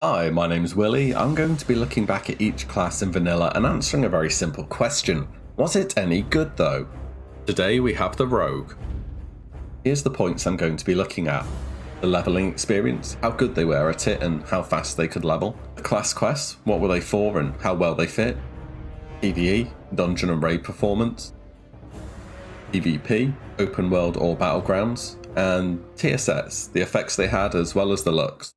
Hi, my name's WillE. I'm going to be looking back at each class in vanilla and answering a very simple question. Was it any good though? Today we have the Rogue. Here's the points I'm going to be looking at. The leveling experience, how good they were at it and how fast they could level. The class quests, what were they for and how well they fit. PvE, dungeon and raid performance. PvP, open world or battlegrounds. And tier sets, the effects they had as well as the looks.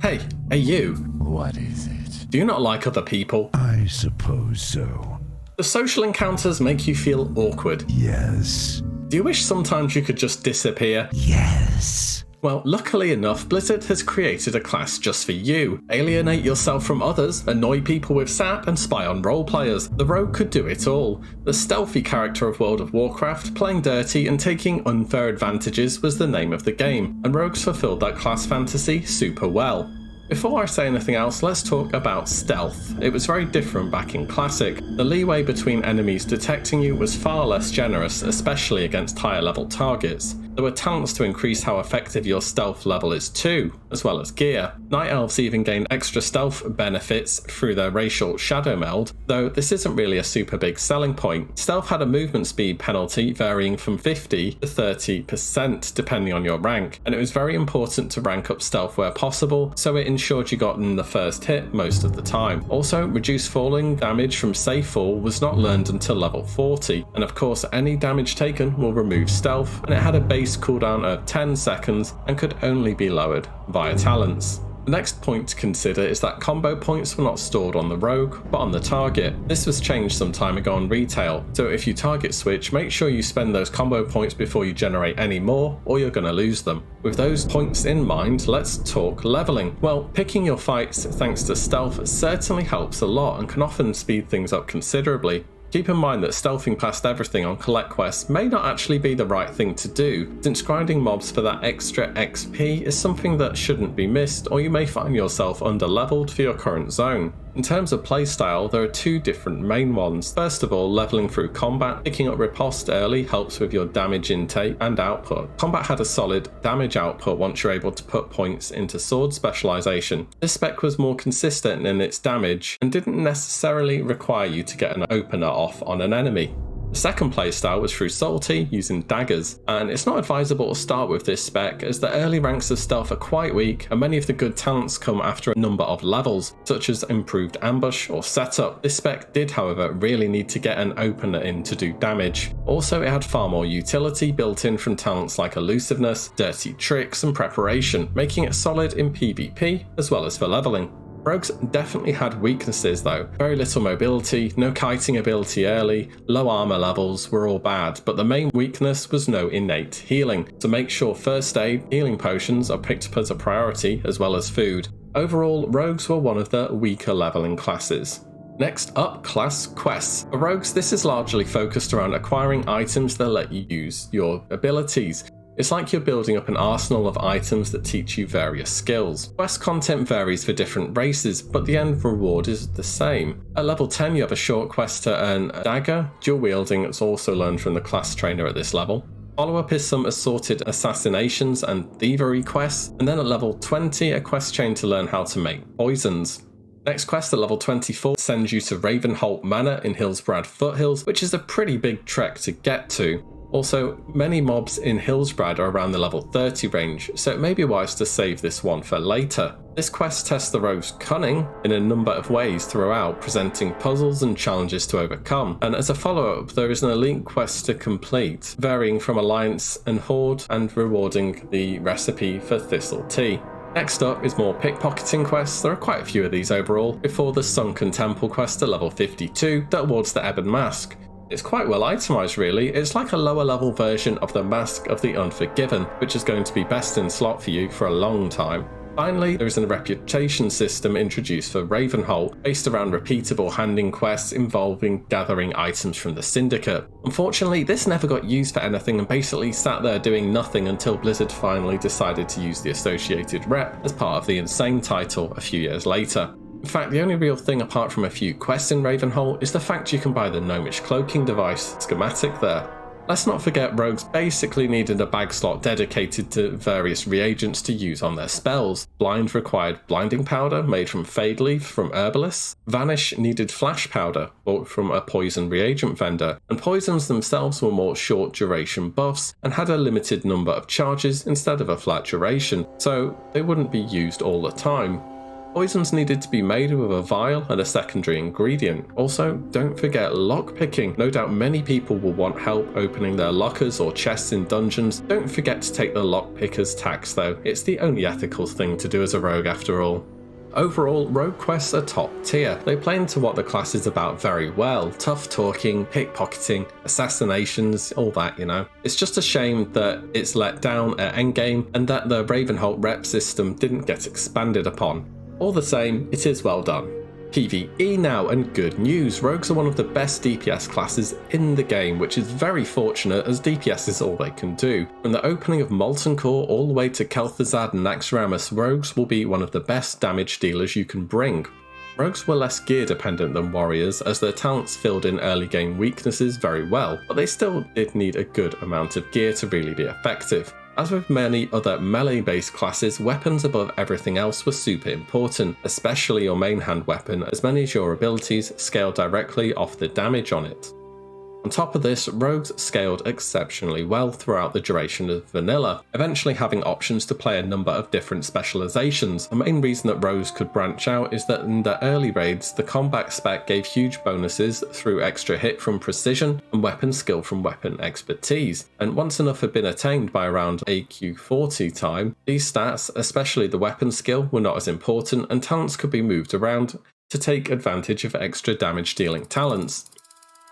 Hey you. What is it? Do you not like other people? I suppose so. Do social encounters make you feel awkward? Yes. Do you wish sometimes you could just disappear? Yes. Well, luckily enough, Blizzard has created a class just for you. Alienate yourself from others, annoy people with sap, and spy on role players. The Rogue could do it all. The stealthy character of World of Warcraft, playing dirty and taking unfair advantages was the name of the game, and Rogues fulfilled that class fantasy super well. Before I say anything else, let's talk about stealth. It was very different back in Classic. The leeway between enemies detecting you was far less generous, especially against higher level targets. There were talents to increase how effective your stealth level is too, as well as gear. Night Elves even gained extra stealth benefits through their racial shadow meld, though this isn't really a super big selling point. Stealth had a movement speed penalty varying from 50 to 30% depending on your rank, and it was very important to rank up stealth where possible, so it ensured you got in the first hit most of the time. Also, reduced falling damage from safe fall was not learned until level 40, and of course any damage taken will remove stealth, and it had a base cooldown of 10 seconds and could only be lowered via talents. The next point to consider is that combo points were not stored on the Rogue, but on the target. This was changed some time ago on retail, so if you target switch, make sure you spend those combo points before you generate any more, or you're going to lose them. With those points in mind, let's talk leveling. Well, picking your fights thanks to stealth certainly helps a lot and can often speed things up considerably. Keep in mind that stealthing past everything on collect quests may not actually be the right thing to do, since grinding mobs for that extra XP is something that shouldn't be missed, or you may find yourself under-leveled for your current zone. In terms of playstyle, there are two different main ones. First of all, leveling through combat. Picking up riposte early helps with your damage intake and output. Combat had a solid damage output once you're able to put points into sword specialization. This spec was more consistent in its damage and didn't necessarily require you to get an opener off on an enemy. The second playstyle was through Salty, using daggers, and it's not advisable to start with this spec as the early ranks of stealth are quite weak and many of the good talents come after a number of levels, such as improved ambush or setup. This spec did however really need to get an opener in to do damage. Also, it had far more utility built in from talents like elusiveness, dirty tricks and preparation, making it solid in PvP as well as for leveling. Rogues definitely had weaknesses though. Very little mobility, no kiting ability early, low armor levels were all bad, but the main weakness was no innate healing. So make sure first aid, healing potions are picked up as a priority as well as food. Overall, Rogues were one of the weaker leveling classes. Next up, class quests. For Rogues, this is largely focused around acquiring items that let you use your abilities. It's like you're building up an arsenal of items that teach you various skills. Quest content varies for different races, but the end reward is the same. At level 10 you have a short quest to earn a dagger. Dual wielding is also learned from the class trainer at this level. Follow-up is some assorted assassinations and thievery quests, and then at level 20 a quest chain to learn how to make poisons. Next quest at level 24 sends you to Ravenholt Manor in Hillsbrad Foothills, which is a pretty big trek to get to. Also, many mobs in Hillsbrad are around the level 30 range, so it may be wise to save this one for later. This quest tests the Rogue's cunning in a number of ways throughout, presenting puzzles and challenges to overcome, and as a follow-up there is an elite quest to complete, varying from Alliance and Horde and rewarding the recipe for Thistle Tea. Next up is more pickpocketing quests. There are quite a few of these overall, before the Sunken Temple quest at level 52 that awards the Ebon Mask. It's quite well itemised really. It's like a lower level version of the Mask of the Unforgiven, which is going to be best in slot for you for a long time. Finally, there is a reputation system introduced for Ravenholt, based around repeatable handing quests involving gathering items from the Syndicate. Unfortunately, this never got used for anything and basically sat there doing nothing until Blizzard finally decided to use the associated rep as part of the Insane title a few years later. In fact, the only real thing apart from a few quests in Ravenholt is the fact you can buy the Gnomish cloaking device schematic there. Let's not forget rogues basically needed a bag slot dedicated to various reagents to use on their spells. Blind required blinding powder made from fade leaf from herbalists. Vanish needed flash powder bought from a poison reagent vendor, and poisons themselves were more short duration buffs and had a limited number of charges instead of a flat duration, so they wouldn't be used all the time. Poisons needed to be made with a vial and a secondary ingredient. Also, don't forget lockpicking. No doubt many people will want help opening their lockers or chests in dungeons. Don't forget to take the lockpicker's tax though. It's the only ethical thing to do as a rogue after all. Overall, rogue quests are top tier. They play into what the class is about very well. Tough talking, pickpocketing, assassinations, all that, you know. It's just a shame that it's let down at endgame and that the Ravenholt rep system didn't get expanded upon. All the same, it is well done. PvE now, and good news, rogues are one of the best DPS classes in the game, which is very fortunate as DPS is all they can do. From the opening of Molten Core all the way to Kel'Thuzad and Naxxramas, rogues will be one of the best damage dealers you can bring. Rogues were less gear dependent than warriors as their talents filled in early game weaknesses very well, but they still did need a good amount of gear to really be effective. As with many other melee-based classes, weapons above everything else were super important, especially your main hand weapon, as many of your abilities scale directly off the damage on it. On top of this, rogues scaled exceptionally well throughout the duration of vanilla, eventually having options to play a number of different specializations. The main reason that rogues could branch out is that in the early raids, the combat spec gave huge bonuses through extra hit from precision and weapon skill from weapon expertise, and once enough had been attained by around AQ40 time, these stats, especially the weapon skill, were not as important and talents could be moved around to take advantage of extra damage dealing talents.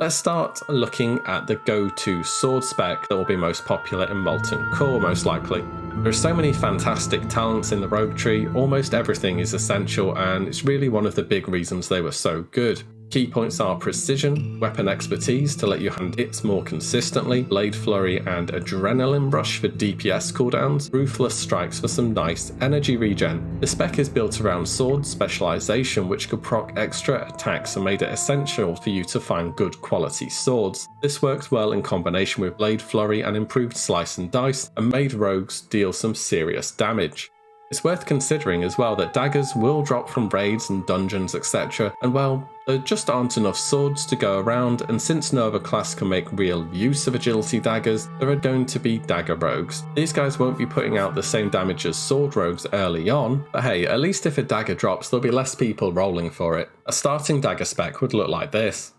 Let's start looking at the go-to sword spec that will be most popular in Molten Core most likely. There are so many fantastic talents in the rogue tree, almost everything is essential and it's really one of the big reasons they were so good. Key points are precision, weapon expertise to let you hand hits more consistently, blade flurry and adrenaline rush for DPS cooldowns, ruthless strikes for some nice energy regen. The spec is built around sword specialization which could proc extra attacks and made it essential for you to find good quality swords. This worked well in combination with blade flurry and improved slice and dice and made rogues deal some serious damage. It's worth considering as well that daggers will drop from raids and dungeons etc, and well, there just aren't enough swords to go around, and since no other class can make real use of agility daggers, there are going to be dagger rogues. These guys won't be putting out the same damage as sword rogues early on, but hey, at least if a dagger drops there'll be less people rolling for it. A starting dagger spec would look like this.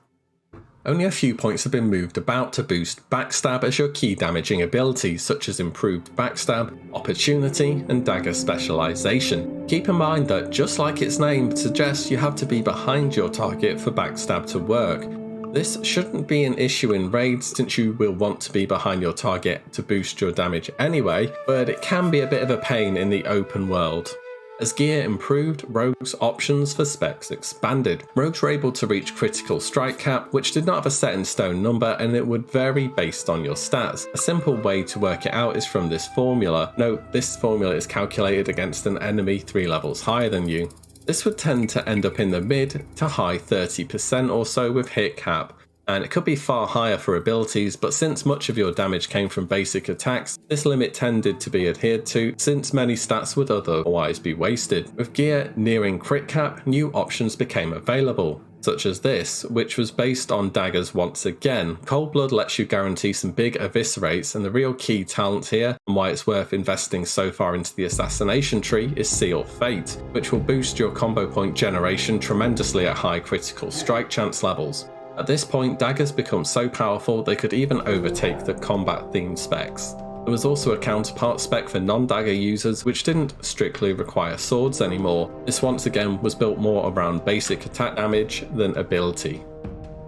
Only a few points have been moved about to boost Backstab as your key damaging abilities, such as improved Backstab, Opportunity, and Dagger Specialization. Keep in mind that, just like its name suggests, you have to be behind your target for Backstab to work. This shouldn't be an issue in raids since you will want to be behind your target to boost your damage anyway, but it can be a bit of a pain in the open world. As gear improved, rogues' options for specs expanded. Rogues were able to reach critical strike cap, which did not have a set in stone number and it would vary based on your stats. A simple way to work it out is from this formula. Note, this formula is calculated against an enemy 3 levels higher than you. This would tend to end up in the mid to high 30% or so with hit cap, and it could be far higher for abilities, but since much of your damage came from basic attacks, this limit tended to be adhered to since many stats would otherwise be wasted. With gear nearing crit cap, new options became available, such as this, which was based on daggers once again. Cold Blood lets you guarantee some big eviscerates, and the real key talent here, and why it's worth investing so far into the assassination tree, is Seal Fate, which will boost your combo point generation tremendously at high critical strike chance levels. At this point, daggers become so powerful they could even overtake the combat-themed specs. There was also a counterpart spec for non-dagger users which didn't strictly require swords anymore. This once again was built more around basic attack damage than ability.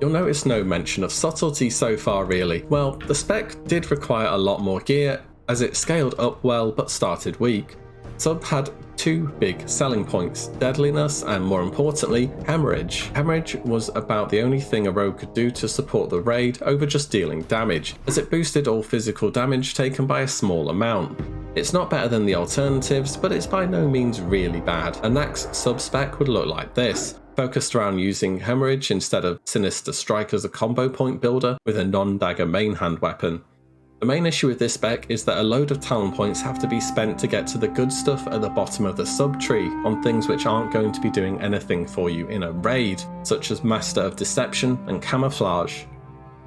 You'll notice no mention of subtlety so far really. Well, the spec did require a lot more gear as it scaled up well but started weak. Sub had 2 big selling points, deadliness and more importantly, hemorrhage. Hemorrhage was about the only thing a rogue could do to support the raid over just dealing damage, as it boosted all physical damage taken by a small amount. It's not better than the alternatives, but it's by no means really bad. A Nax sub-spec would look like this. focused around using Hemorrhage instead of Sinister Strike as a combo point builder with a non-dagger main hand weapon. The main issue with this spec is that a load of talent points have to be spent to get to the good stuff at the bottom of the sub-tree on things which aren't going to be doing anything for you in a raid, such as Master of Deception and Camouflage.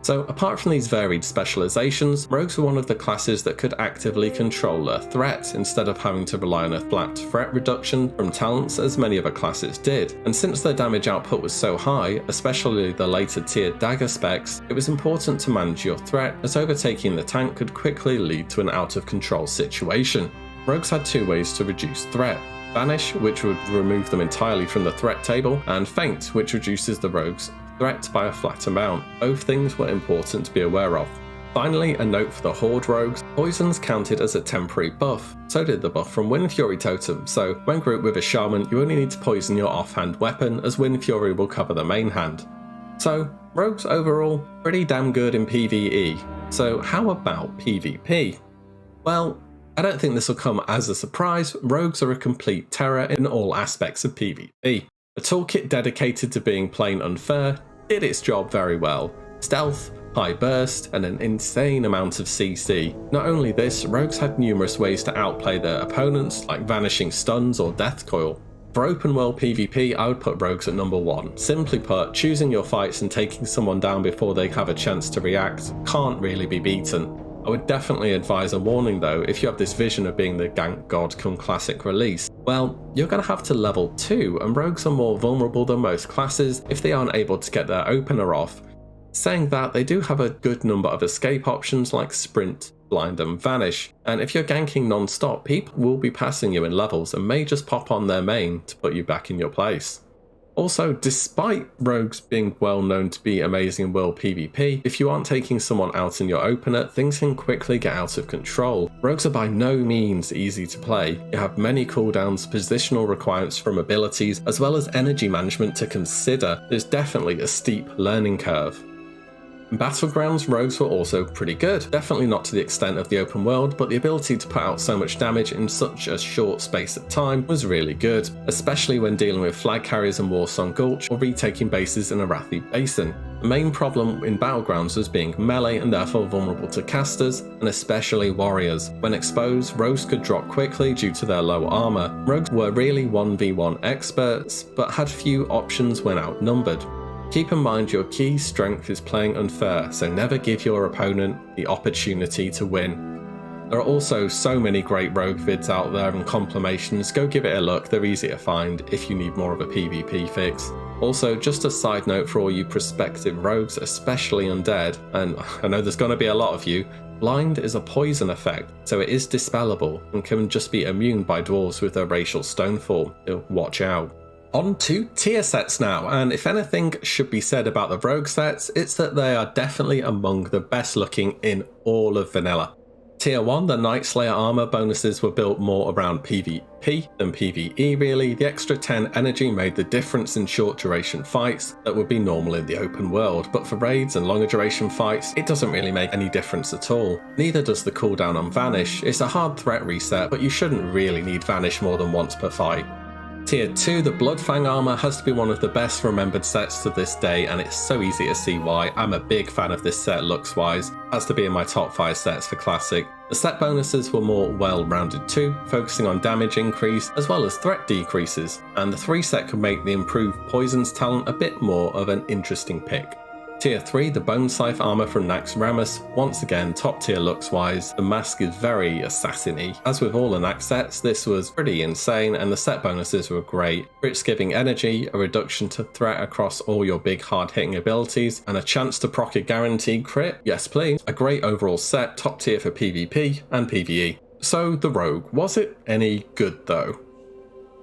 So apart from these varied specializations, rogues were one of the classes that could actively control a threat instead of having to rely on a flat threat reduction from talents as many other classes did. And since their damage output was so high, especially the later tiered dagger specs, it was important to manage your threat, as overtaking the tank could quickly lead to an out of control situation. Rogues had two ways to reduce threat: Vanish, which would remove them entirely from the threat table, and Feint, which reduces the rogue's threat by a flat amount. Both things were important to be aware of. Finally, a note for the Horde rogues: poisons counted as a temporary buff, so did the buff from Wind Fury Totem, so when grouped with a Shaman you only need to poison your offhand weapon, as Wind Fury will cover the main hand. So, rogues overall, pretty damn good in PvE. So how about PvP? Well, I don't think this will come as a surprise. Rogues are a complete terror in all aspects of PvP. A toolkit dedicated to being plain unfair did its job very well. Stealth, high burst, and an insane amount of CC. Not only this, rogues had numerous ways to outplay their opponents, like vanishing stuns or death coil. For open world PvP, I would put rogues at number 1. Simply put, choosing your fights and taking someone down before they have a chance to react can't really be beaten. I would definitely advise a warning though if you have this vision of being the gank god come classic release. Well, you're going to have to level 2, and rogues are more vulnerable than most classes if they aren't able to get their opener off. Saying that, they do have a good number of escape options like Sprint, Blind and Vanish, and if you're ganking non-stop, people will be passing you in levels and may just pop on their main to put you back in your place. Also, despite rogues being well known to be amazing in world PvP, if you aren't taking someone out in your opener, things can quickly get out of control. Rogues are by no means easy to play. You have many cooldowns, positional requirements from abilities, as well as energy management to consider. There's definitely a steep learning curve. In Battlegrounds, rogues were also pretty good. Definitely not to the extent of the open world, but the ability to put out so much damage in such a short space of time was really good, especially when dealing with flag carriers in Warsong Gulch or retaking bases in Arathi Basin. The main problem in Battlegrounds was being melee and therefore vulnerable to casters, and especially warriors. When exposed, rogues could drop quickly due to their low armor. Rogues were really 1v1 experts, but had few options when outnumbered. Keep in mind your key strength is playing unfair, so never give your opponent the opportunity to win. There are also so many great rogue vids out there and compilations, go give it a look, they're easy to find if you need more of a PvP fix. Also, just a side note for all you prospective rogues, especially undead, and I know there's going to be a lot of you, blind is a poison effect, so it is dispellable and can just be immune by dwarves with their racial stone form, so watch out. On to tier sets now, and if anything should be said about the rogue sets, it's that they are definitely among the best looking in all of vanilla. Tier 1, the Night Slayer armor bonuses were built more around PvP than PvE really. The extra 10 energy made the difference in short duration fights that would be normal in the open world, but for raids and longer duration fights, it doesn't really make any difference at all. Neither does the cooldown on Vanish. It's a hard threat reset, but you shouldn't really need Vanish more than once per fight. Tier 2, the Bloodfang armor has to be one of the best remembered sets to this day, and it's so easy to see why. I'm a big fan of this set looks wise, has to be in my top 5 sets for Classic. The set bonuses were more well-rounded too, focusing on damage increase as well as threat decreases, and the 3 set could make the improved Poisons talent a bit more of an interesting pick. Tier 3, the Bone Scythe armor from Naxxramas, once again top tier looks wise, the mask is very assassin-y. As with all the Nax sets, this was pretty insane and the set bonuses were great. Crits giving energy, a reduction to threat across all your big hard hitting abilities, and a chance to proc a guaranteed crit, yes please. A great overall set, top tier for PvP and PvE. So the Rogue, was it any good though?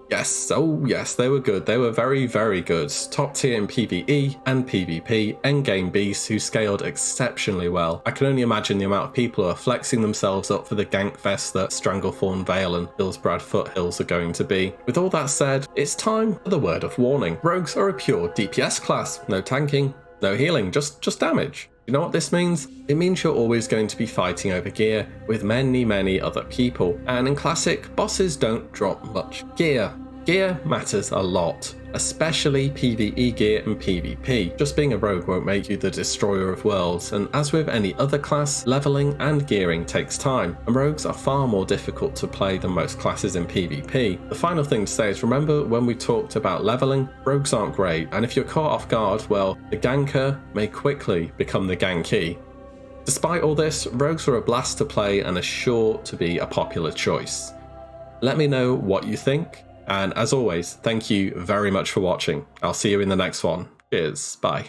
Yes, oh yes, they were good. They were very, very good. Top tier in PvE and PvP, endgame beasts who scaled exceptionally well. I can only imagine the amount of people who are flexing themselves up for the gank fest that Stranglethorn Vale and Hillsbrad Foothills are going to be. With all that said, it's time for the word of warning. Rogues are a pure DPS class. No tanking, no healing, just damage. You know what this means? It means you're always going to be fighting over gear with many other people, and in Classic, bosses don't drop much gear. Gear matters a lot, especially PvE gear and PvP. Just being a rogue won't make you the destroyer of worlds, and as with any other class, leveling and gearing takes time, and rogues are far more difficult to play than most classes in PvP. The final thing to say is remember when we talked about leveling, rogues aren't great, and if you're caught off guard, well, the ganker may quickly become the gankee. Despite all this, rogues are a blast to play and are sure to be a popular choice. Let me know what you think. And as always, thank you very much for watching. I'll see you in the next one. Cheers, bye.